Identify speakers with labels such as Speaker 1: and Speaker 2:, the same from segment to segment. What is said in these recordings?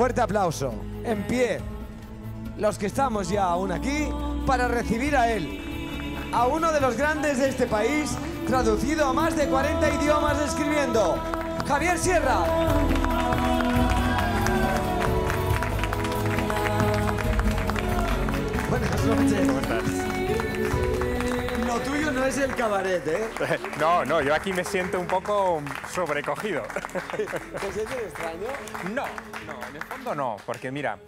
Speaker 1: Fuerte aplauso. En pie. Los que estamos ya aún aquí para recibir a él. A uno de los grandes de este país, traducido a más de 40 idiomas escribiendo. Javier Sierra. Buenas noches.
Speaker 2: ¿Cómo estás?
Speaker 1: Lo tuyo no es el cabaret, ¿eh?
Speaker 2: No, yo aquí me siento un poco sobrecogido.
Speaker 1: ¿Te sientes extraño?
Speaker 2: No, en el fondo no, porque mira,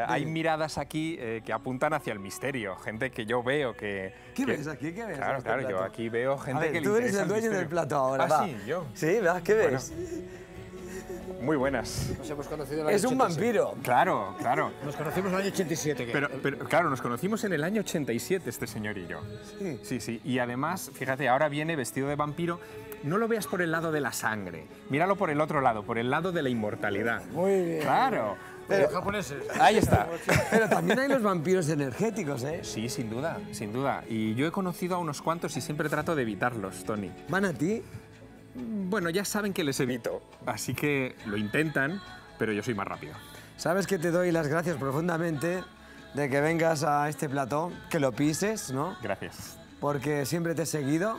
Speaker 2: hay miradas aquí que apuntan hacia el misterio, gente que yo veo que...
Speaker 1: ¿Qué ves aquí? ¿Qué ves?
Speaker 2: Claro,
Speaker 1: este
Speaker 2: claro,
Speaker 1: plato?
Speaker 2: yo aquí veo gente
Speaker 1: A ver,
Speaker 2: que le
Speaker 1: tú eres
Speaker 2: interesa
Speaker 1: el dueño
Speaker 2: misterio.
Speaker 1: del plato ahora, va.
Speaker 2: Sí, yo.
Speaker 1: Sí, ¿verdad? ¿Qué ves?
Speaker 2: Muy buenas.
Speaker 3: Nos hemos conocido en el
Speaker 1: Es
Speaker 3: año
Speaker 1: un
Speaker 3: 87.
Speaker 1: vampiro.
Speaker 2: Claro, claro.
Speaker 3: Nos conocimos en el año 87.
Speaker 2: Pero claro, nos conocimos en el año 87 este señor y yo.
Speaker 1: Sí.
Speaker 2: Sí. Y además, fíjate, ahora viene vestido de vampiro. No lo veas por el lado de la sangre, míralo por el otro lado, por el lado de la inmortalidad.
Speaker 1: Muy bien.
Speaker 2: Claro.
Speaker 3: Pero japoneses.
Speaker 2: Ahí está.
Speaker 1: Pero también hay los vampiros energéticos, ¿eh?
Speaker 2: Sí, sin duda, sin duda. Y yo he conocido a unos cuantos y siempre trato de evitarlos, Tony.
Speaker 1: ¿Van a ti?
Speaker 2: Bueno, ya saben que les evito, así que lo intentan, pero yo soy más rápido.
Speaker 1: Sabes que te doy las gracias profundamente de que vengas a este plató, que lo pises, ¿no?
Speaker 2: Gracias.
Speaker 1: Porque siempre te he seguido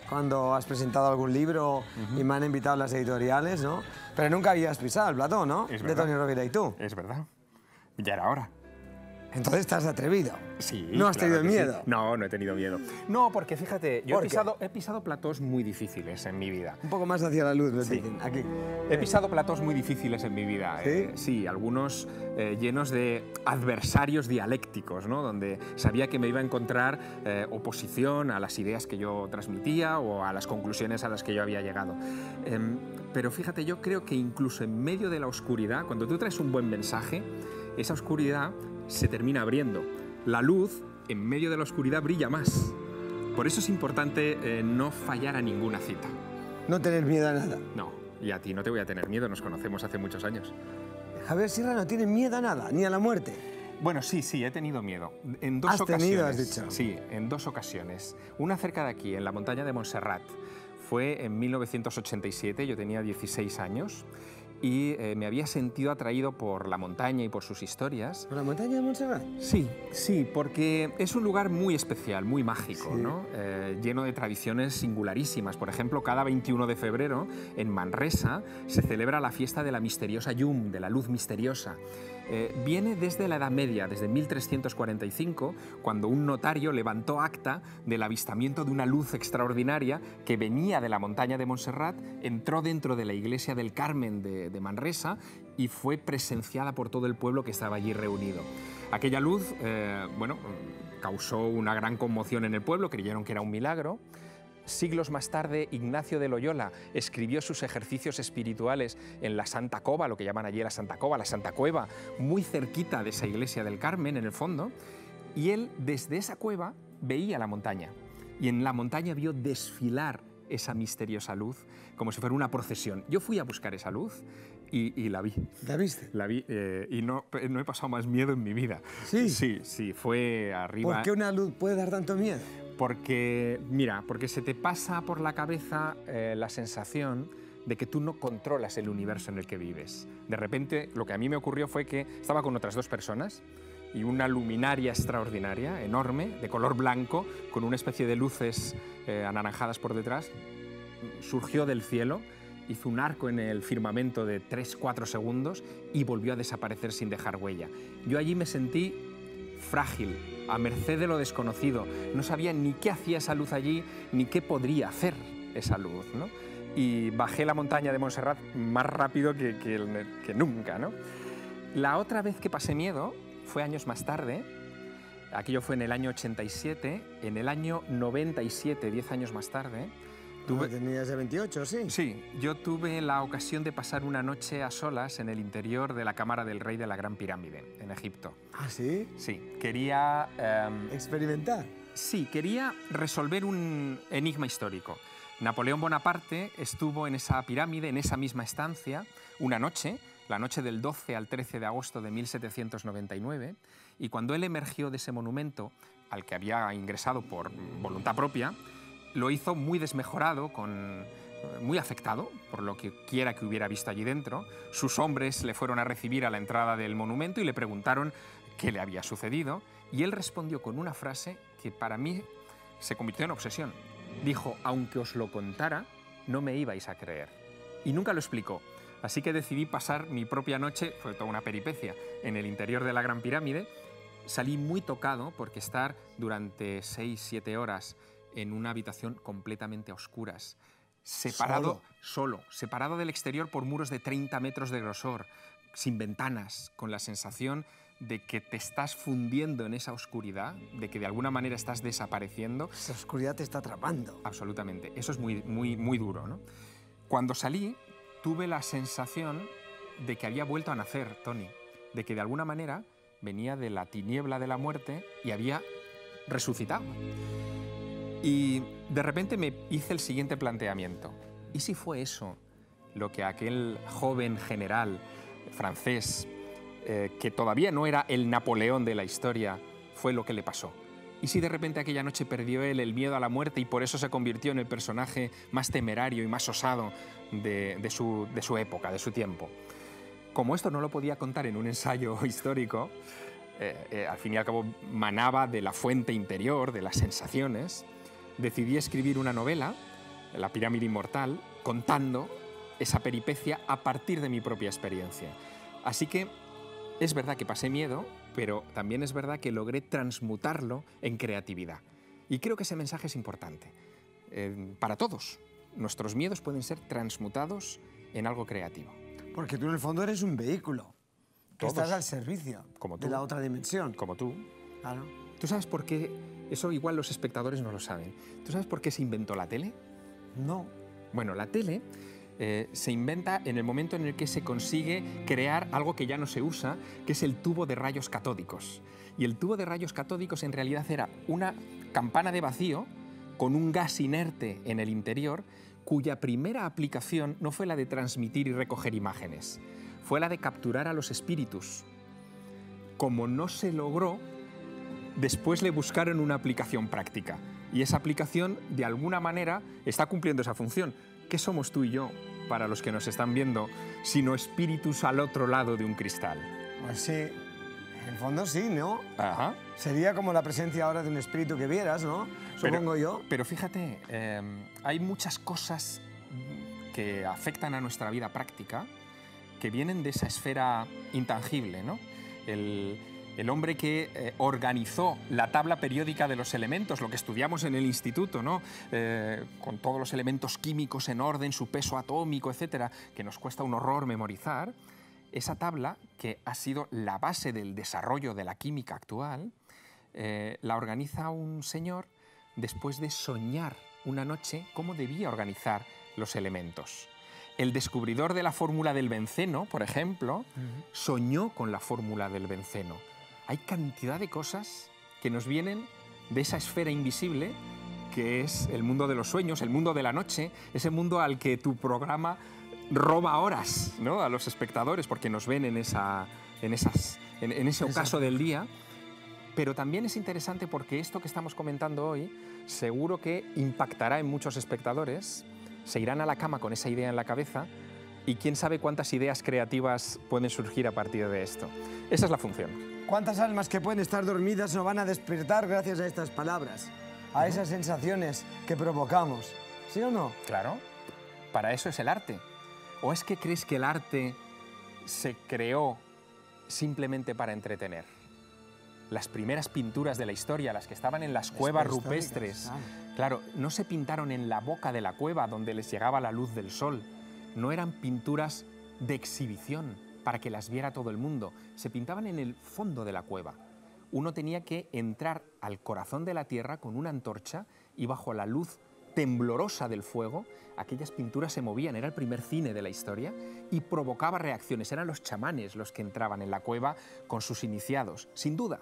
Speaker 1: cuando has presentado algún libro y me han invitado a las editoriales, ¿no? Pero nunca habías pisado el plató, ¿no?
Speaker 2: Es
Speaker 1: De
Speaker 2: verdad.
Speaker 1: Tony Rovira y tú.
Speaker 2: Es verdad. Ya era hora.
Speaker 1: Entonces estás atrevido.
Speaker 2: Sí.
Speaker 1: ¿No has
Speaker 2: claro
Speaker 1: tenido
Speaker 2: que sí.
Speaker 1: miedo?
Speaker 2: No, no he tenido miedo. No, porque fíjate, yo
Speaker 1: ¿Por qué?
Speaker 2: he pisado platós muy difíciles en mi vida.
Speaker 1: Un poco más hacia la luz, me
Speaker 2: Sí.
Speaker 1: dicen. Aquí.
Speaker 2: He pisado platós muy difíciles en mi vida.
Speaker 1: ¿Sí?
Speaker 2: Sí, algunos llenos de adversarios dialécticos, ¿no? Donde sabía que me iba a encontrar oposición a las ideas que yo transmitía o a las conclusiones a las que yo había llegado. Pero fíjate, yo creo que incluso en medio de la oscuridad, cuando tú traes un buen mensaje, esa oscuridad se termina abriendo. La luz, en medio de la oscuridad, brilla más. Por eso es importante no fallar a ninguna cita.
Speaker 1: No tener miedo a nada.
Speaker 2: No, y a ti no te voy a tener miedo, nos conocemos hace muchos años.
Speaker 1: Javier Sierra no tiene miedo a nada, ni a la muerte.
Speaker 2: Bueno, sí, he tenido miedo. En dos
Speaker 1: ¿Has
Speaker 2: ocasiones.
Speaker 1: tenido, has dicho?
Speaker 2: Sí, en dos ocasiones. Una cerca de aquí, en la montaña de Montserrat. Fue en 1987, yo tenía 16 años. Y me había sentido atraído por la montaña y por sus historias.
Speaker 1: ¿Por la montaña de Montserrat?
Speaker 2: Sí, porque es un lugar muy especial, muy mágico,
Speaker 1: Sí.
Speaker 2: ¿no? Lleno de tradiciones singularísimas. Por ejemplo, cada 21 de febrero, en Manresa, se celebra la fiesta de la misteriosa llum, de la luz misteriosa. Viene desde la Edad Media, desde 1345, cuando un notario levantó acta del avistamiento de una luz extraordinaria que venía de la montaña de Montserrat, entró dentro de la iglesia del Carmen de Manresa y fue presenciada por todo el pueblo que estaba allí reunido. Aquella luz, causó una gran conmoción en el pueblo, creyeron que era un milagro. Siglos más tarde, Ignacio de Loyola escribió sus ejercicios espirituales en la Santa Cova, lo que llaman allí la Santa Cova, la Santa Cueva, muy cerquita de esa iglesia del Carmen, en el fondo, y él desde esa cueva veía la montaña, y en la montaña vio desfilar esa misteriosa luz, como si fuera una procesión. Yo fui a buscar esa luz y la vi.
Speaker 1: ¿La viste?
Speaker 2: La vi y no he pasado más miedo en mi vida.
Speaker 1: ¿Sí?
Speaker 2: Sí, fue arriba.
Speaker 1: ¿Por qué una luz puede dar tanto miedo?
Speaker 2: Porque se te pasa por la cabeza la sensación de que tú no controlas el universo en el que vives. De repente, lo que a mí me ocurrió fue que estaba con otras dos personas y una luminaria extraordinaria, enorme, de color blanco, con una especie de luces anaranjadas por detrás, surgió del cielo, hizo un arco en el firmamento de 3-4 segundos y volvió a desaparecer sin dejar huella. Yo allí me sentí frágil, a merced de lo desconocido. No sabía ni qué hacía esa luz allí, ni qué podría hacer esa luz, ¿no? Y bajé la montaña de Montserrat más rápido que nunca, ¿no? La otra vez que pasé miedo fue años más tarde. Aquello fue en el año 87. En el año 97, 10 años más tarde,
Speaker 1: Tenías de 28, ¿sí?
Speaker 2: Sí, yo tuve la ocasión de pasar una noche a solas en el interior de la cámara del rey de la Gran Pirámide, en Egipto.
Speaker 1: ¿Ah, sí?
Speaker 2: Sí, quería...
Speaker 1: ¿Experimentar?
Speaker 2: Sí, quería resolver un enigma histórico. Napoleón Bonaparte estuvo en esa pirámide, en esa misma estancia, una noche, la noche del 12 al 13 de agosto de 1799, y cuando él emergió de ese monumento, al que había ingresado por voluntad propia, lo hizo muy desmejorado, con muy afectado por lo que quiera que hubiera visto allí dentro. Sus hombres le fueron a recibir a la entrada del monumento y le preguntaron qué le había sucedido, y él respondió con una frase que para mí se convirtió en obsesión. Dijo: aunque os lo contara, no me ibais a creer. Y nunca lo explicó. Así que decidí pasar mi propia noche, fue toda una peripecia, en el interior de la Gran Pirámide. Salí muy tocado porque estar durante 6-7 horas en una habitación completamente a oscuras, separado del exterior por muros de 30 metros de grosor, sin ventanas, con la sensación de que te estás fundiendo en esa oscuridad, de que de alguna manera estás desapareciendo.
Speaker 1: Esa oscuridad te está atrapando.
Speaker 2: Absolutamente. Eso es muy duro, ¿no? Cuando salí, tuve la sensación de que había vuelto a nacer, Tony, de que de alguna manera venía de la tiniebla de la muerte y había resucitado. Y de repente me hice el siguiente planteamiento. ¿Y si fue eso lo que aquel joven general francés, que todavía no era el Napoleón de la historia, fue lo que le pasó? ¿Y si de repente aquella noche perdió él el miedo a la muerte y por eso se convirtió en el personaje más temerario y más osado de su época, de su tiempo? Como esto no lo podía contar en un ensayo histórico, al fin y al cabo manaba de la fuente interior, de las sensaciones, decidí escribir una novela, La pirámide inmortal, contando esa peripecia a partir de mi propia experiencia. Así que es verdad que pasé miedo, pero también es verdad que logré transmutarlo en creatividad. Y creo que ese mensaje es importante. Para todos, nuestros miedos pueden ser transmutados en algo creativo.
Speaker 1: Porque tú en el fondo eres un vehículo. Que
Speaker 2: Todos.
Speaker 1: estás al servicio
Speaker 2: Como tú.
Speaker 1: de la otra dimensión.
Speaker 2: Como tú.
Speaker 1: Claro.
Speaker 2: ¿Tú sabes por qué? Eso igual los espectadores no lo saben. ¿Tú sabes por qué se inventó la tele?
Speaker 1: No.
Speaker 2: Bueno, la tele se inventa en el momento en el que se consigue crear algo que ya no se usa, que es el tubo de rayos catódicos. Y el tubo de rayos catódicos en realidad era una campana de vacío con un gas inerte en el interior, cuya primera aplicación no fue la de transmitir y recoger imágenes, fue la de capturar a los espíritus. Como no se logró, después le buscaron una aplicación práctica. Y esa aplicación, de alguna manera, está cumpliendo esa función. ¿Qué somos tú y yo, para los que nos están viendo, sino espíritus al otro lado de un cristal?
Speaker 1: Pues sí. En el fondo sí, ¿no?
Speaker 2: Ajá.
Speaker 1: Sería como la presencia ahora de un espíritu que vieras, ¿no? Supongo yo.
Speaker 2: Pero fíjate, hay muchas cosas que afectan a nuestra vida práctica que vienen de esa esfera intangible, ¿no? El hombre que organizó la tabla periódica de los elementos, lo que estudiamos en el instituto, ¿no? Con todos los elementos químicos en orden, su peso atómico, etcétera, que nos cuesta un horror memorizar. Esa tabla, que ha sido la base del desarrollo de la química actual, la organiza un señor después de soñar una noche cómo debía organizar los elementos. El descubridor de la fórmula del benceno, por ejemplo, soñó con la fórmula del benceno. Hay cantidad de cosas que nos vienen de esa esfera invisible que es el mundo de los sueños, el mundo de la noche, ese mundo al que tu programa roba horas, ¿no?, a los espectadores porque nos ven en ese ocaso del día. Pero también es interesante porque esto que estamos comentando hoy seguro que impactará en muchos espectadores. Se irán a la cama con esa idea en la cabeza y quién sabe cuántas ideas creativas pueden surgir a partir de esto. Esa es la función.
Speaker 1: ¿Cuántas almas que pueden estar dormidas no van a despertar gracias a estas palabras? A esas sensaciones que provocamos. ¿Sí o no?
Speaker 2: Claro. Para eso es el arte. ¿O es que crees que el arte se creó simplemente para entretener? Las primeras pinturas de la historia, las que estaban en las cuevas rupestres, claro, no se pintaron en la boca de la cueva donde les llegaba la luz del sol. No eran pinturas de exhibición para que las viera todo el mundo. Se pintaban en el fondo de la cueva. Uno tenía que entrar al corazón de la tierra con una antorcha y bajo la luz temblorosa del fuego, aquellas pinturas se movían. Era el primer cine de la historia y provocaba reacciones. Eran los chamanes los que entraban en la cueva con sus iniciados, sin duda.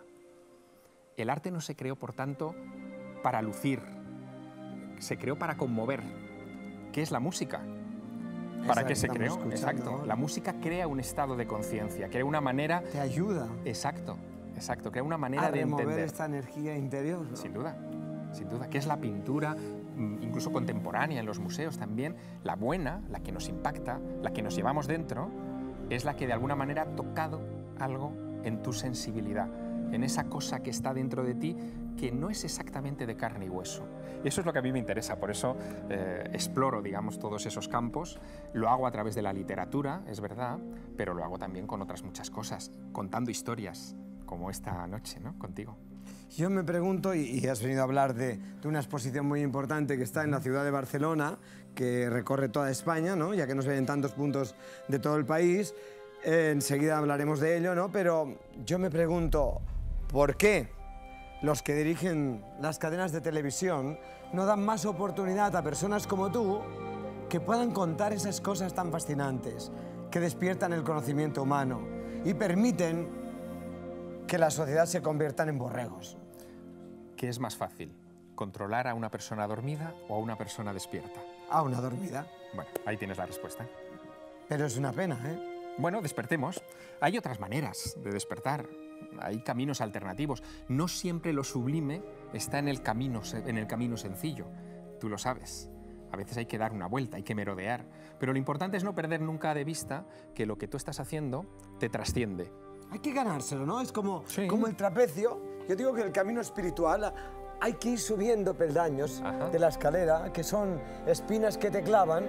Speaker 2: El arte no se creó, por tanto, para lucir, se creó para conmover. ¿Qué es la música? ¿Para qué se creó? Exacto. La música crea un estado de conciencia, crea una manera...
Speaker 1: Te ayuda.
Speaker 2: Exacto, exacto. Crea una manera de
Speaker 1: entender.
Speaker 2: entender.
Speaker 1: Esta energía interior, ¿no?
Speaker 2: Sin duda, sin duda. ¿Qué es la pintura? incluso contemporánea en los museos también, la buena, la que nos impacta, la que nos llevamos dentro, es la que de alguna manera ha tocado algo en tu sensibilidad, en esa cosa que está dentro de ti que no es exactamente de carne y hueso. Eso es lo que a mí me interesa, por eso exploro, digamos, todos esos campos. Lo hago a través de la literatura, es verdad, pero lo hago también con otras muchas cosas, contando historias, como esta noche, ¿no?, contigo.
Speaker 1: Yo me pregunto, y has venido a hablar de una exposición muy importante que está en la ciudad de Barcelona, que recorre toda España, ¿no?, ya que nos ven en tantos puntos de todo el país. Enseguida hablaremos de ello, ¿no? Pero yo me pregunto, ¿por qué los que dirigen las cadenas de televisión no dan más oportunidad a personas como tú que puedan contar esas cosas tan fascinantes, que despiertan el conocimiento humano y permiten que la sociedad se conviertan en borregos?
Speaker 2: ¿Qué es más fácil, controlar a una persona dormida o a una persona despierta?
Speaker 1: A una dormida.
Speaker 2: Bueno, ahí tienes la respuesta.
Speaker 1: Pero es una pena, ¿eh?
Speaker 2: Bueno, despertemos. Hay otras maneras de despertar. Hay caminos alternativos. No siempre lo sublime está en el camino sencillo. Tú lo sabes. A veces hay que dar una vuelta, hay que merodear. Pero lo importante es no perder nunca de vista que lo que tú estás haciendo te trasciende.
Speaker 1: Hay que ganárselo, ¿no? Es como,
Speaker 2: Sí.
Speaker 1: como el trapecio. Yo digo que el camino espiritual hay que ir subiendo peldaños de la escalera, que son espinas que te clavan,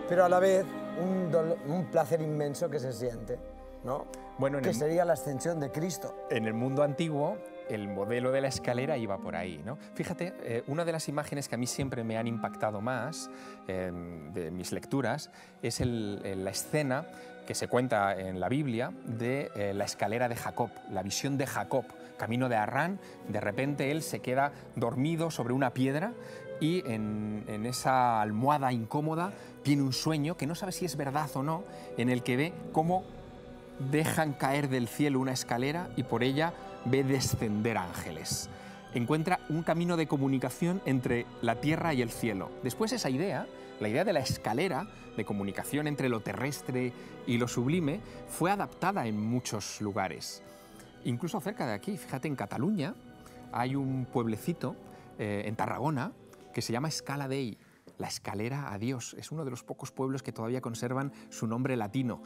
Speaker 1: pero a la vez un placer inmenso que se siente, ¿no?
Speaker 2: Bueno,
Speaker 1: que sería la ascensión de Cristo.
Speaker 2: En el mundo antiguo, el modelo de la escalera iba por ahí, ¿no? Fíjate, una de las imágenes que a mí siempre me han impactado más de mis lecturas es la escena que se cuenta en la Biblia de la escalera de Jacob, la visión de Jacob, camino de Harrán. De repente él se queda dormido sobre una piedra y en esa almohada incómoda tiene un sueño que no sabe si es verdad o no, en el que ve cómo dejan caer del cielo una escalera y por ella ve descender ángeles. Encuentra un camino de comunicación entre la tierra y el cielo. Después esa idea, la idea de la escalera de comunicación entre lo terrestre y lo sublime, fue adaptada en muchos lugares. Incluso cerca de aquí, fíjate, en Cataluña hay un pueblecito, en Tarragona, que se llama Scala Dei, la escalera a Dios. Es uno de los pocos pueblos que todavía conservan su nombre latino.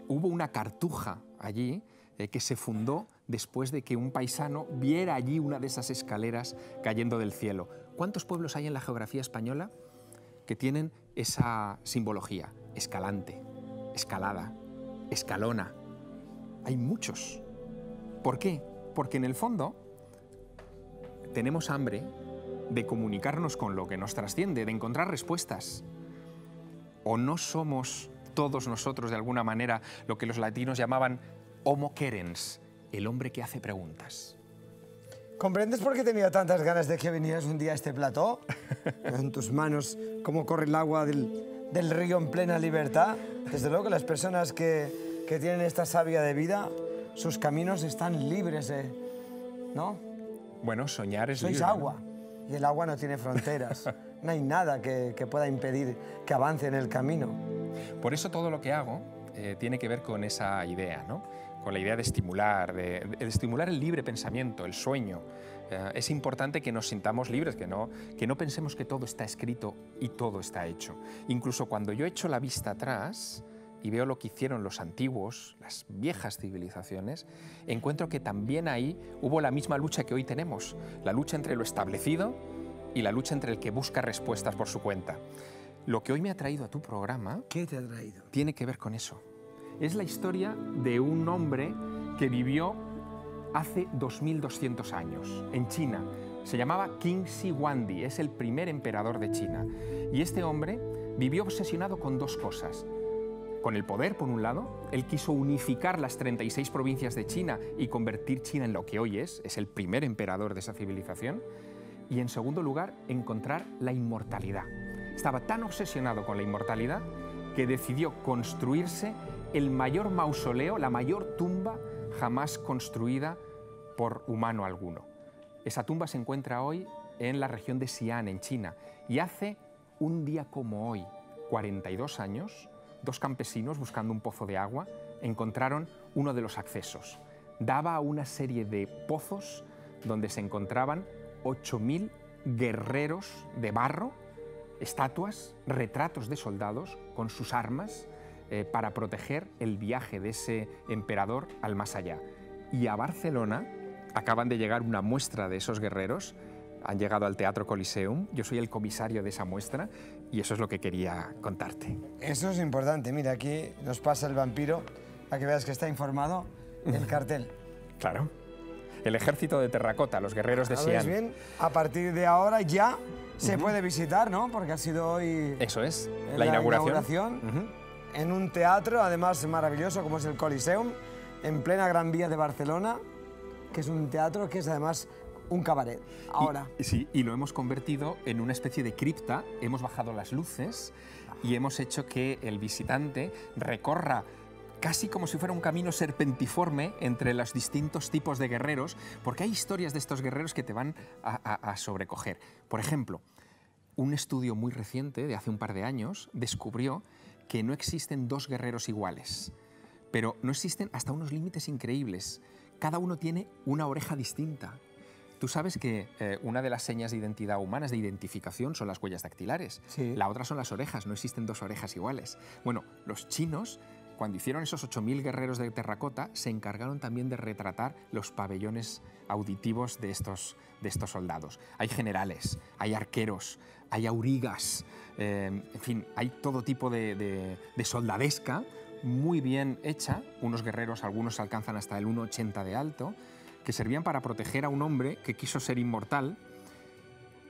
Speaker 2: Hubo una cartuja allí que se fundó después de que un paisano viera allí una de esas escaleras cayendo del cielo. ¿Cuántos pueblos hay en la geografía española que tienen esa simbología? Escalante, escalada, escalona. Hay muchos. ¿Por qué? Porque en el fondo tenemos hambre de comunicarnos con lo que nos trasciende, de encontrar respuestas. ¿O no somos todos nosotros, de alguna manera, lo que los latinos llamaban homo querens, el hombre que hace preguntas?
Speaker 1: ¿Comprendes por qué tenía tantas ganas de que vinieras un día a este plató? En tus manos, cómo corre el agua del río en plena libertad. Desde luego que las personas que tienen esta savia de vida, sus caminos están libres, ¿no?
Speaker 2: Bueno, soñar es
Speaker 1: Sois
Speaker 2: libre,
Speaker 1: agua, y el agua no tiene fronteras. No hay nada que pueda impedir que avance en el camino.
Speaker 2: Por eso todo lo que hago tiene que ver con esa idea, ¿no? Con la idea de estimular el libre pensamiento, el sueño. Es importante que nos sintamos libres, que no pensemos que todo está escrito y todo está hecho. Incluso cuando yo echo la vista atrás y veo lo que hicieron los antiguos, las viejas civilizaciones, encuentro que también ahí hubo la misma lucha que hoy tenemos, la lucha entre lo establecido y la lucha entre el que busca respuestas por su cuenta. Lo que hoy me ha traído a tu programa...
Speaker 1: ¿Qué te ha traído?
Speaker 2: Tiene que ver con eso. Es la historia de un hombre que vivió hace 2200 años en China. Se llamaba Qin Shi Huangdi, es el primer emperador de China. Y este hombre vivió obsesionado con dos cosas. Con el poder, por un lado, él quiso unificar las 36 provincias de China y convertir China en lo que hoy es el primer emperador de esa civilización. Y en segundo lugar, encontrar la inmortalidad. Estaba tan obsesionado con la inmortalidad que decidió construirse el mayor mausoleo, la mayor tumba jamás construida por humano alguno. Esa tumba se encuentra hoy en la región de Xi'an, en China. Y hace un día como hoy, 42 años, dos campesinos buscando un pozo de agua encontraron uno de los accesos. Daba a una serie de pozos donde se encontraban 8000 guerreros de barro estatuas, retratos de soldados con sus armas para proteger el viaje de ese emperador al más allá. Y a Barcelona acaban de llegar una muestra de esos guerreros, han llegado al Teatro Coliseum, yo soy el comisario de esa muestra y eso es lo que quería contarte.
Speaker 1: Eso es importante. Mira, aquí nos pasa el vampiro, a que veas que está informado, el cartel.
Speaker 2: Claro. El ejército de terracota, los guerreros de
Speaker 1: ¿Ves
Speaker 2: Xi'an.
Speaker 1: bien? A partir de ahora ya se puede visitar, ¿no? Porque ha sido hoy
Speaker 2: Eso es, la inauguración.
Speaker 1: En un teatro, además maravilloso, como es el Coliseum, en plena Gran Vía de Barcelona, que es un teatro que es además un cabaret. Ahora.
Speaker 2: Sí, y lo hemos convertido en una especie de cripta, hemos bajado las luces y hemos hecho que el visitante recorra casi como si fuera un camino serpentiforme entre los distintos tipos de guerreros, porque hay historias de estos guerreros que te van a sobrecoger. Por ejemplo, un estudio muy reciente, de hace un par de años, descubrió que no existen dos guerreros iguales, pero no existen hasta unos límites increíbles. Cada uno tiene una oreja distinta. Tú sabes que una de las señas de identidad humanas, de identificación, son las huellas dactilares.
Speaker 1: Sí.
Speaker 2: La otra son las orejas, no existen dos orejas iguales. Bueno, los chinos, cuando hicieron esos 8.000 guerreros de terracota, se encargaron también de retratar los pabellones auditivos de estos soldados. Hay generales, hay arqueros, hay aurigas, en fin, hay todo tipo de soldadesca muy bien hecha. Unos guerreros, algunos alcanzan hasta el 1,80 de alto, que servían para proteger a un hombre que quiso ser inmortal,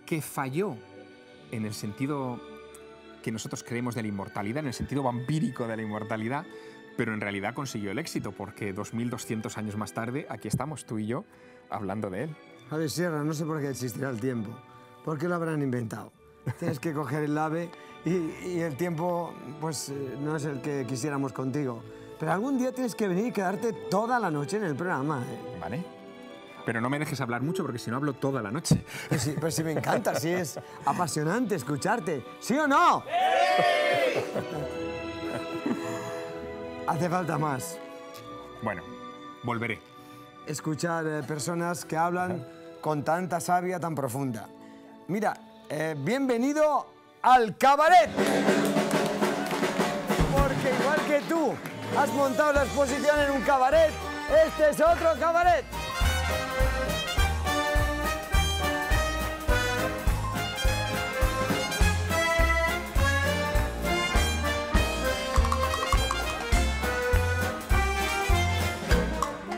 Speaker 2: que falló en el sentido que nosotros creemos de la inmortalidad, en el sentido vampírico de la inmortalidad, pero en realidad consiguió el éxito, porque 2.200 años más tarde, aquí estamos tú y yo hablando de él.
Speaker 1: Javier Sierra, no sé por qué existirá el tiempo. ¿Por qué lo habrán inventado? Tienes que coger el ave y el tiempo, pues, no es el que quisiéramos contigo. Pero algún día tienes que venir y quedarte toda la noche en el programa, ¿eh?
Speaker 2: ¿Vale? Pero no me dejes hablar mucho, porque si no hablo toda la noche.
Speaker 1: Pues sí me encanta, sí es apasionante escucharte. ¿Sí o no? ¡Sí! Hace falta más.
Speaker 2: Bueno, volveré.
Speaker 1: Escuchar personas que hablan con tanta savia tan profunda. Mira, bienvenido al cabaret. Porque igual que tú has montado la exposición en un cabaret, este es otro cabaret.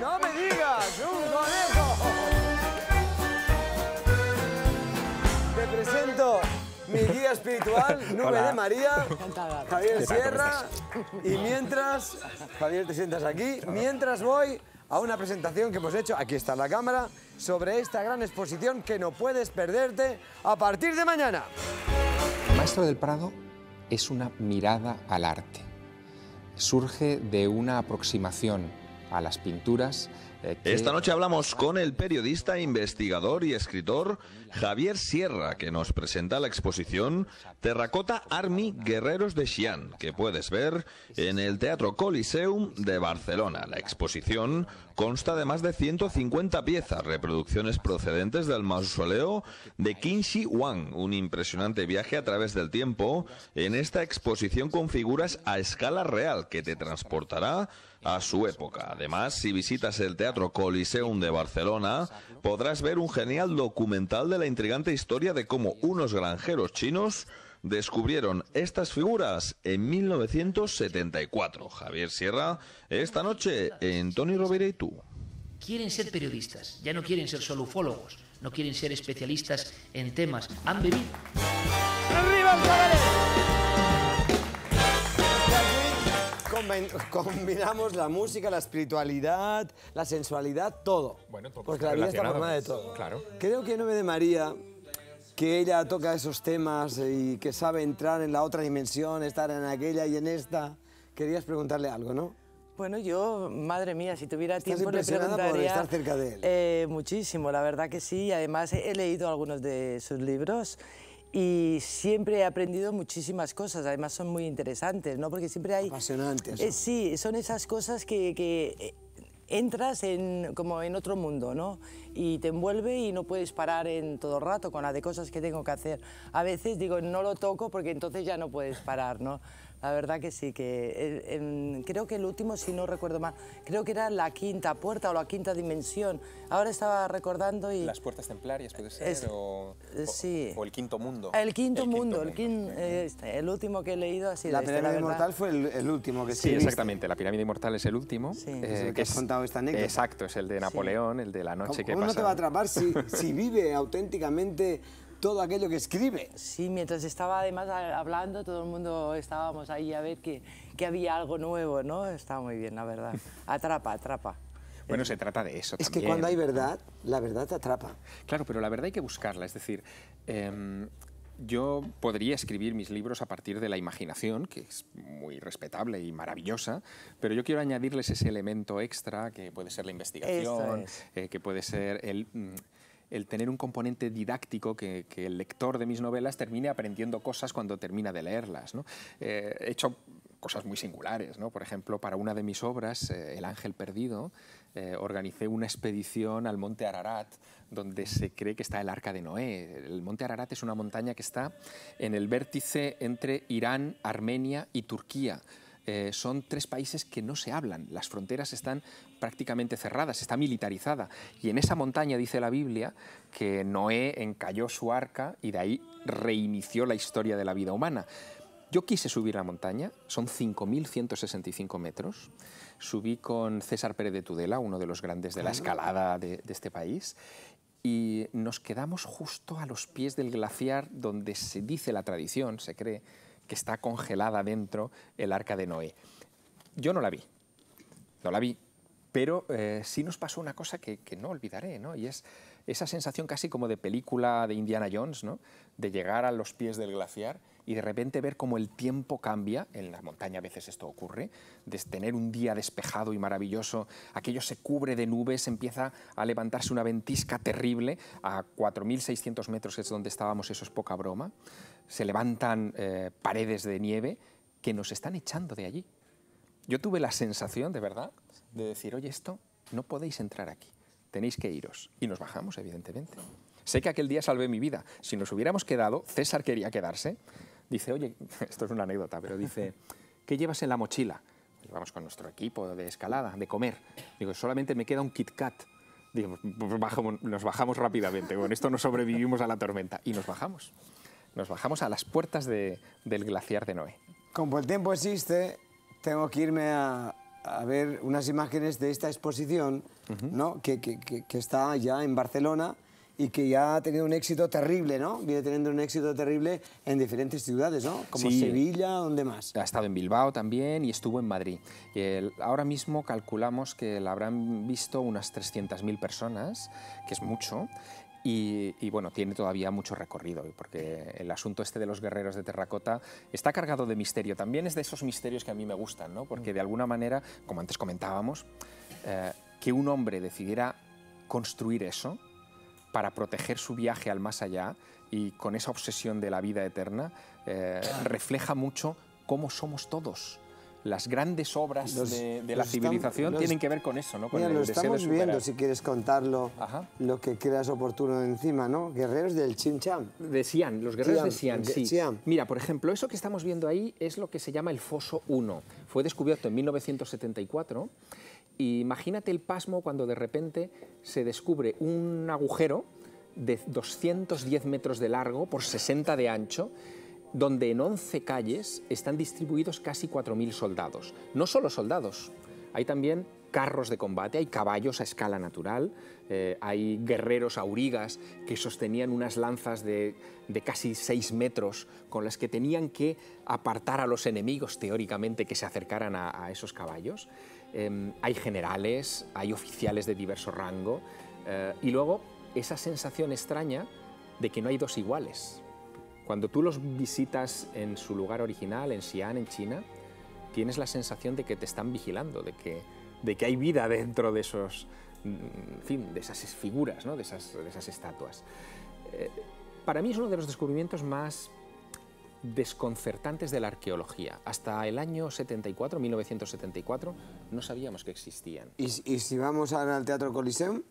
Speaker 1: ¡No me digas! ¡Un conejo! Te presento mi guía espiritual, Nube
Speaker 2: Hola.
Speaker 1: de María, Javier
Speaker 2: ¿Qué tal?
Speaker 1: Sierra. Y mientras, Javier, te sientas aquí, mientras voy a una presentación que hemos hecho, aquí está la cámara, sobre esta gran exposición que no puedes perderte a partir de mañana.
Speaker 2: El Maestro del Prado es una mirada al arte. Surge de una aproximación a las pinturas.
Speaker 4: Esta noche hablamos con el periodista, investigador y escritor Javier Sierra, que nos presenta la exposición Terracota Army Guerreros de Xi'an, que puedes ver en el Teatro Coliseum de Barcelona. La exposición consta de más de 150 piezas, reproducciones procedentes del mausoleo de Qin Shi Huang, un impresionante viaje a través del tiempo en esta exposición con figuras a escala real que te transportará a su época. Además, si visitas el Teatro Coliseum de Barcelona, podrás ver un genial documental de la intrigante historia de cómo unos granjeros chinos descubrieron estas figuras en 1974. Javier Sierra, esta noche en Toni Rovira y tú.
Speaker 5: Quieren ser periodistas, ya no quieren ser solo ufólogos, no quieren ser especialistas en temas. Han venido.
Speaker 1: ¡Arriba el cabaret! Combinamos la música, la espiritualidad, la sensualidad, todo.
Speaker 2: Bueno, todo
Speaker 1: porque la vida está
Speaker 2: relacionado,
Speaker 1: formada de todo.
Speaker 2: claro.
Speaker 1: Creo que Nube de María, que ella toca esos temas y que sabe entrar en la otra dimensión, estar en aquella y en esta. Querías preguntarle algo, ¿no?
Speaker 6: Bueno, yo, madre mía, si tuviera
Speaker 1: ¿Estás
Speaker 6: tiempo le
Speaker 1: impresionada
Speaker 6: preguntaría...
Speaker 1: por estar cerca de él?
Speaker 6: Muchísimo, la verdad que sí. Además, he leído algunos de sus libros y siempre he aprendido muchísimas cosas. Además, son muy interesantes, ¿no? Porque siempre hay...
Speaker 1: Apasionantes.
Speaker 6: Sí, son esas cosas que entras como en otro mundo, ¿no? Y te envuelve y no puedes parar en todo el rato con la de cosas que tengo que hacer. A veces digo, no lo toco porque entonces ya no puedes parar, ¿no? La verdad que sí, que creo que el último, si no recuerdo mal, creo que era la quinta puerta o la quinta dimensión. Ahora estaba recordando y...
Speaker 2: Las puertas templarias, puede ser,
Speaker 6: sí.
Speaker 2: o el quinto mundo.
Speaker 6: El quinto mundo. El último que he leído ha sido
Speaker 1: La pirámide inmortal fue el último que escribiste.
Speaker 2: Sí, exactamente, la pirámide inmortal es el último.
Speaker 6: Sí.
Speaker 1: Es el que has contado esta anécdota.
Speaker 2: Exacto, es el de Napoleón, el de la noche que
Speaker 1: ¿Cómo
Speaker 2: pasa.
Speaker 1: no te va a atrapar si vive auténticamente todo aquello que escribe?
Speaker 6: Sí, mientras estaba además hablando, todo el mundo estábamos ahí a ver que había algo nuevo, ¿no? Estaba muy bien, la verdad. Atrapa, atrapa.
Speaker 2: Bueno, se trata de eso
Speaker 1: Es
Speaker 2: también.
Speaker 1: que cuando hay verdad, la verdad te atrapa.
Speaker 2: Claro, pero la verdad hay que buscarla, es decir, yo podría escribir mis libros a partir de la imaginación, que es muy respetable y maravillosa, pero yo quiero añadirles ese elemento extra que puede ser la investigación, que puede ser el tener un componente didáctico, que el lector de mis novelas termine aprendiendo cosas cuando termina de leerlas, ¿no? He hecho cosas muy singulares, ¿no? Por ejemplo, para una de mis obras, El ángel perdido, organicé una expedición al monte Ararat, donde se cree que está el Arca de Noé. El monte Ararat es una montaña que está en el vértice entre Irán, Armenia y Turquía. Son tres países que no se hablan, las fronteras están prácticamente cerradas, está militarizada. Y en esa montaña dice la Biblia que Noé encalló su arca y de ahí reinició la historia de la vida humana. Yo quise subir la montaña, son 5.165 metros. Subí con César Pérez de Tudela, uno de los grandes de la escalada de este país, y nos quedamos justo a los pies del glaciar donde se dice la tradición, se cree, que está congelada dentro el Arca de Noé. Yo no la vi, pero sí nos pasó una cosa que no olvidaré, ¿no? Y es esa sensación casi como de película de Indiana Jones, ¿no? De llegar a los pies del glaciar y de repente ver cómo el tiempo cambia. En la montaña a veces esto ocurre, de tener un día despejado y maravilloso, aquello se cubre de nubes, empieza a levantarse una ventisca terrible, a 4.600 metros es donde estábamos, eso es poca broma, se levantan paredes de nieve que nos están echando de allí. Yo tuve la sensación, de verdad, de decir, oye, esto no podéis entrar aquí, tenéis que iros. Y nos bajamos, evidentemente. Sé que aquel día salvé mi vida. Si nos hubiéramos quedado, César quería quedarse. Dice, oye, esto es una anécdota, pero dice, ¿qué llevas en la mochila? Vamos con nuestro equipo de escalada, de comer. Digo, solamente me queda un Kit Kat. Digo, nos bajamos rápidamente. Con esto no sobrevivimos a la tormenta. Y nos bajamos. Nos bajamos a las puertas del glaciar de Noé.
Speaker 1: Como el tiempo existe, tengo que irme a ver unas imágenes de esta exposición, ¿no? que está ya en Barcelona y que ya ha tenido un éxito terrible, ¿no? Viene teniendo un éxito terrible en diferentes ciudades, ¿no? Como
Speaker 2: sí.
Speaker 1: Sevilla, ¿dónde más?
Speaker 2: Ha estado en Bilbao también y estuvo en Madrid. Ahora mismo calculamos que la habrán visto unas 300.000 personas, que es mucho. Y bueno, tiene todavía mucho recorrido, porque el asunto este de los guerreros de terracota está cargado de misterio. También es de esos misterios que a mí me gustan, ¿no? Porque de alguna manera, como antes comentábamos, que un hombre decidiera construir eso para proteger su viaje al más allá y con esa obsesión de la vida eterna, refleja mucho cómo somos todos. Las grandes obras de la civilización tienen que ver con eso, ¿no? Con
Speaker 1: mira,
Speaker 2: el
Speaker 1: lo
Speaker 2: deseo
Speaker 1: estamos
Speaker 2: de superar.
Speaker 1: viendo, si quieres contarlo,
Speaker 2: Ajá.
Speaker 1: lo que creas oportuno encima, ¿no? Guerreros del Xinjiang.
Speaker 2: De Xi'an, los guerreros de Xi'an, sí.
Speaker 1: Xi'an.
Speaker 2: Mira, por ejemplo, eso que estamos viendo ahí es lo que se llama el Foso 1. Fue descubierto en 1974 y imagínate el pasmo cuando de repente se descubre un agujero de 210 metros de largo por 60 de ancho, donde en 11 calles están distribuidos casi 4.000 soldados. No solo soldados, hay también carros de combate, hay caballos a escala natural, hay guerreros aurigas que sostenían unas lanzas de casi 6 metros con las que tenían que apartar a los enemigos, teóricamente, que se acercaran a esos caballos. Hay generales, hay oficiales de diverso rango, y luego esa sensación extraña de que no hay dos iguales. Cuando tú los visitas en su lugar original, en Xi'an, en China, tienes la sensación de que te están vigilando, de que hay vida dentro de esos, en fin, de esas figuras, ¿no? de esas estatuas. Para mí es uno de los descubrimientos más desconcertantes de la arqueología. Hasta el año 74, 1974, no sabíamos que existían.
Speaker 1: Y si vamos ahora al Teatro Coliseum,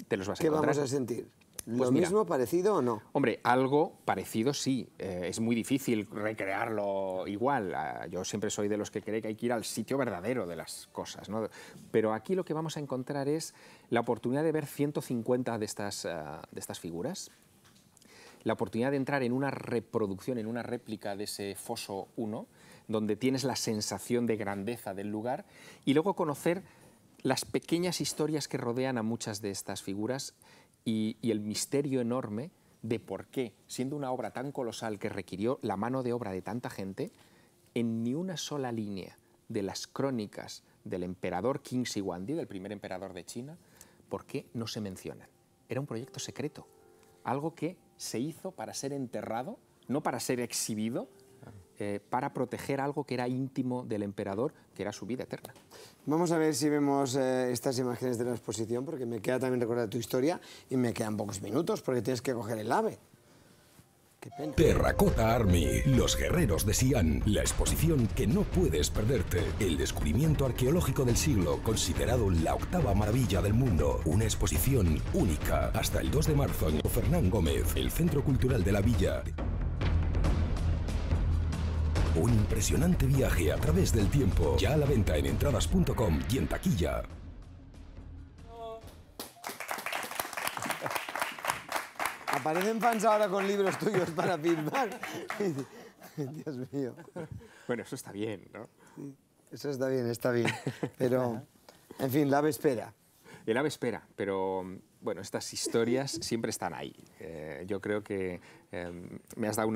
Speaker 2: Te los vas a
Speaker 1: ¿qué
Speaker 2: encontrar.
Speaker 1: vamos a sentir? ¿Lo
Speaker 2: Pues mira,
Speaker 1: mismo, parecido o no?
Speaker 2: Hombre, algo parecido sí. Es muy difícil recrearlo igual. Yo siempre soy de los que cree que hay que ir al sitio verdadero de las cosas, ¿no? Pero aquí lo que vamos a encontrar es la oportunidad de ver 150 de estas figuras, la oportunidad de entrar en una reproducción, en una réplica de ese foso 1, donde tienes la sensación de grandeza del lugar, y luego conocer las pequeñas historias que rodean a muchas de estas figuras y el misterio enorme de por qué, siendo una obra tan colosal que requirió la mano de obra de tanta gente, en ni una sola línea de las crónicas del emperador Qin Shi Huangdi, del primer emperador de China, ¿por qué no se mencionan? Era un proyecto secreto, algo que se hizo para ser enterrado, no para ser exhibido, para proteger algo que era íntimo del emperador, que era su vida eterna.
Speaker 1: Vamos a ver si vemos estas imágenes de la exposición, porque me queda también recordar tu historia y me quedan pocos minutos porque tienes que coger el AVE. Qué pena.
Speaker 7: Terracota Army, los guerreros de Xi'an, la exposición que no puedes perderte. El descubrimiento arqueológico del siglo, considerado la octava maravilla del mundo. Una exposición única, hasta el 2 de marzo en Fernán Gómez, el Centro Cultural de la Villa. Un impresionante viaje a través del tiempo, ya a la venta en entradas.com y en taquilla.
Speaker 1: Aparecen fans ahora con libros tuyos para firmar. Dios mío.
Speaker 2: Bueno, eso está bien, ¿no?
Speaker 1: Sí, eso está bien. Pero, en fin, la ave espera.
Speaker 2: El ave espera, pero bueno, estas historias siempre están ahí. Yo creo que me has dado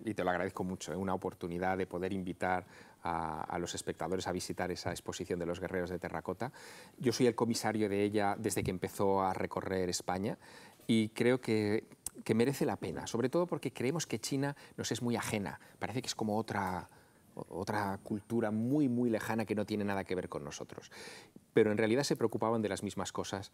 Speaker 2: y te lo agradezco mucho, una oportunidad de poder invitar a los espectadores a visitar esa exposición de los guerreros de terracota. Yo soy el comisario de ella desde que empezó a recorrer España y creo que merece la pena, sobre todo porque creemos que China nos es muy ajena, parece que es como otra cultura muy, muy lejana que no tiene nada que ver con nosotros. Pero en realidad se preocupaban de las mismas cosas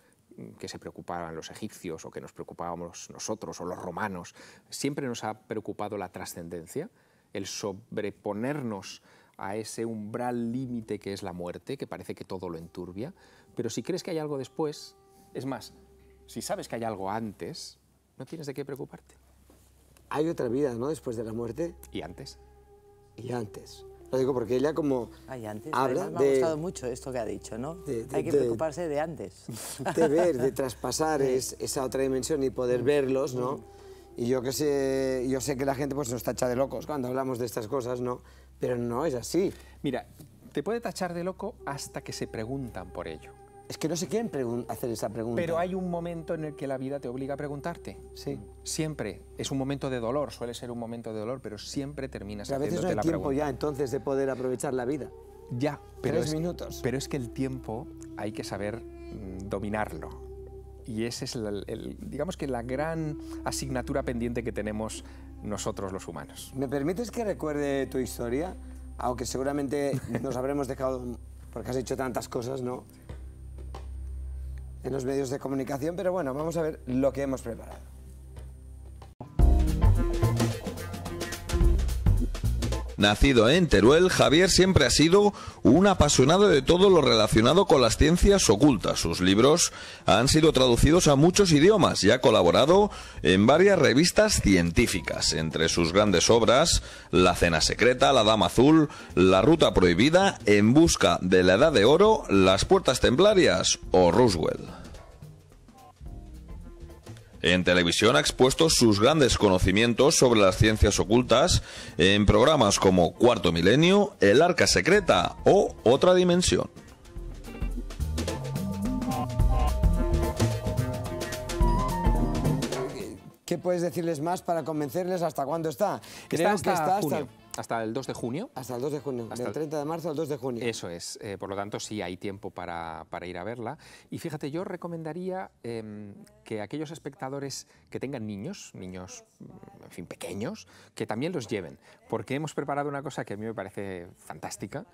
Speaker 2: que se preocupaban los egipcios o que nos preocupábamos nosotros o los romanos. Siempre nos ha preocupado la trascendencia, el sobreponernos a ese umbral límite que es la muerte, que parece que todo lo enturbia. Pero si crees que hay algo después, es más, si sabes que hay algo antes, no tienes de qué preocuparte.
Speaker 1: Hay otra vida, ¿no?, después de la muerte.
Speaker 2: ¿Y antes?
Speaker 1: Y antes. Lo digo porque ella como
Speaker 6: antes.
Speaker 1: habla
Speaker 6: Además, me ha gustado mucho esto que ha dicho, ¿no? Hay que preocuparse de antes.
Speaker 1: De ver, de traspasar esa otra dimensión y poder verlos, ¿no? Y yo sé que la gente pues nos tacha de locos cuando hablamos de estas cosas, ¿no? Pero no es así.
Speaker 2: Mira, te puede tachar de loco hasta que se preguntan por ello.
Speaker 1: Es que no se quieren hacer esa pregunta.
Speaker 2: Pero hay un momento en el que la vida te obliga a preguntarte.
Speaker 1: Sí.
Speaker 2: Siempre. Es un momento de dolor, suele ser un momento de dolor, pero siempre terminas
Speaker 1: Pero a veces no hay
Speaker 2: haciéndote la
Speaker 1: tiempo
Speaker 2: pregunta.
Speaker 1: ya entonces de poder aprovechar la vida.
Speaker 2: Ya, pero
Speaker 1: 3 minutos.
Speaker 2: Pero es que el tiempo hay que saber dominarlo. Y esa es digamos que la gran asignatura pendiente que tenemos nosotros los humanos.
Speaker 1: ¿Me permites que recuerde tu historia? Aunque seguramente nos habremos dejado, porque has hecho tantas cosas, ¿no?, en los medios de comunicación, pero bueno, vamos a ver lo que hemos preparado.
Speaker 4: Nacido en Teruel, Javier siempre ha sido un apasionado de todo lo relacionado con las ciencias ocultas. Sus libros han sido traducidos a muchos idiomas y ha colaborado en varias revistas científicas. Entre sus grandes obras, La Cena Secreta, La Dama Azul, La Ruta Prohibida, En Busca de la Edad de Oro, Las Puertas Templarias o Roswell. En televisión ha expuesto sus grandes conocimientos sobre las ciencias ocultas en programas como Cuarto Milenio, El Arca Secreta o Otra Dimensión.
Speaker 1: ¿Qué puedes decirles más para convencerles? ¿Hasta cuándo está?
Speaker 2: Creo que está hasta el 2 de junio.
Speaker 1: Hasta el 2 de junio, del 30 de marzo al 2 de junio.
Speaker 2: Eso es, por lo tanto sí hay tiempo para ir a verla. Y fíjate, yo recomendaría que aquellos espectadores que tengan niños, en fin, pequeños, que también los lleven, porque hemos preparado una cosa que a mí me parece fantástica,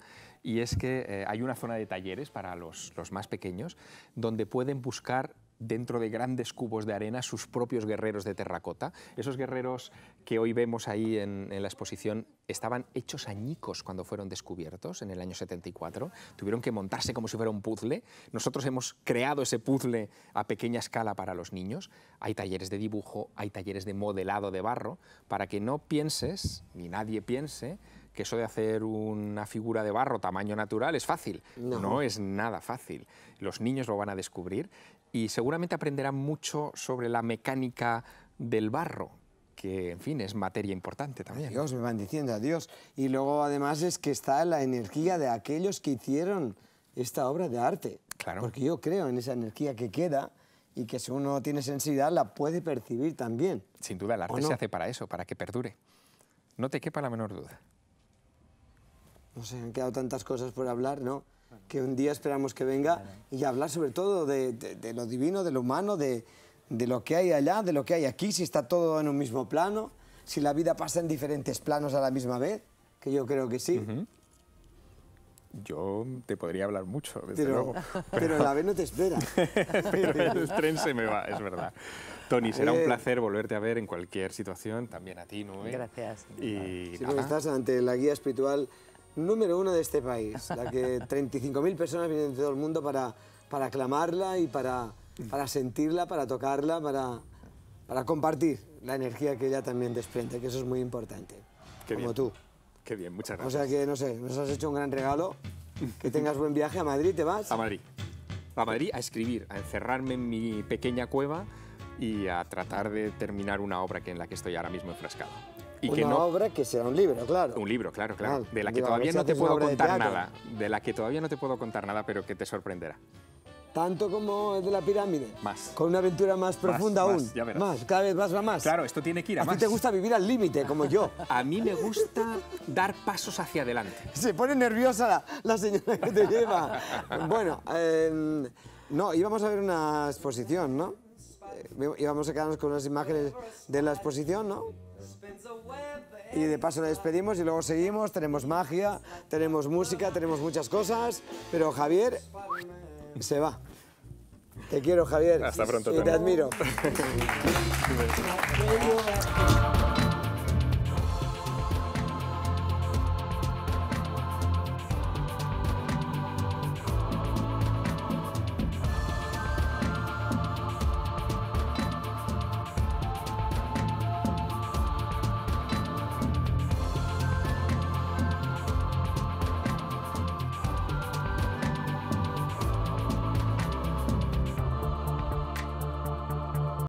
Speaker 2: y es que hay una zona de talleres para los más pequeños, donde pueden buscar dentro de grandes cubos de arena sus propios guerreros de terracota. Esos guerreros que hoy vemos ahí en la exposición estaban hechos añicos cuando fueron descubiertos en el año 74. Tuvieron que montarse como si fuera un puzzle. Nosotros hemos creado ese puzzle a pequeña escala para los niños. Hay talleres de dibujo, hay talleres de modelado de barro, para que no pienses, ni nadie piense, que eso de hacer una figura de barro tamaño natural es fácil. No es nada fácil. Los niños lo van a descubrir y seguramente aprenderán mucho sobre la mecánica del barro, que, en fin, es materia importante también.
Speaker 1: Dios, me van diciendo adiós. Y luego, además, es que está la energía de aquellos que hicieron esta obra de arte.
Speaker 2: Claro.
Speaker 1: Porque yo creo en esa energía que queda y que si uno tiene sensibilidad la puede percibir también.
Speaker 2: Sin duda, el arte se hace para eso, para que perdure. No te quepa la menor duda.
Speaker 1: No sé, han quedado tantas cosas por hablar, ¿no? Que un día esperamos que venga y hablar sobre todo de lo divino, de lo humano, de lo que hay allá, de lo que hay aquí, si está todo en un mismo plano, si la vida pasa en diferentes planos a la misma vez, que yo creo que sí.
Speaker 2: Yo te podría hablar mucho, desde luego.
Speaker 1: Pero la vez no te espera.
Speaker 2: Pero el tren se me va, es verdad. Toni, será un placer volverte a ver en cualquier situación, también a ti, Nube.
Speaker 6: Gracias.
Speaker 2: Y
Speaker 1: sí, porque estás ante la guía espiritual número 1 de este país, la que 35.000 personas vienen de todo el mundo para aclamarla y para sentirla, para tocarla, para compartir la energía que ella también desprende, que eso es muy importante, como tú.
Speaker 2: Qué bien, muchas gracias.
Speaker 1: O sea que, no sé, nos has hecho un gran regalo, que tengas buen viaje. ¿A Madrid te vas?
Speaker 2: A Madrid. A Madrid a escribir, a encerrarme en mi pequeña cueva y a tratar de terminar una obra en la que estoy ahora mismo enfrascado. Y
Speaker 1: una obra que sea un libro, claro.
Speaker 2: Un libro, claro, de la que todavía no te puedo contar nada. De la que todavía no te puedo contar nada, pero que te sorprenderá.
Speaker 1: ¿Tanto como el de la pirámide?
Speaker 2: Más.
Speaker 1: ¿Con una aventura más profunda aún?
Speaker 2: Más, ya verás.
Speaker 1: Más, cada vez más va más.
Speaker 2: Claro, esto tiene que ir a más.
Speaker 1: A ti te gusta vivir al límite, como yo.
Speaker 2: A mí me gusta dar pasos hacia adelante.
Speaker 1: Se pone nerviosa la señora que te lleva. Bueno, no, íbamos a ver una exposición, ¿no? Íbamos a quedarnos con unas imágenes de la exposición, ¿no? Y de paso la despedimos y luego seguimos, tenemos magia, tenemos música, tenemos muchas cosas, pero Javier se va. Te quiero, Javier.
Speaker 2: Hasta pronto.
Speaker 1: Y te admiro.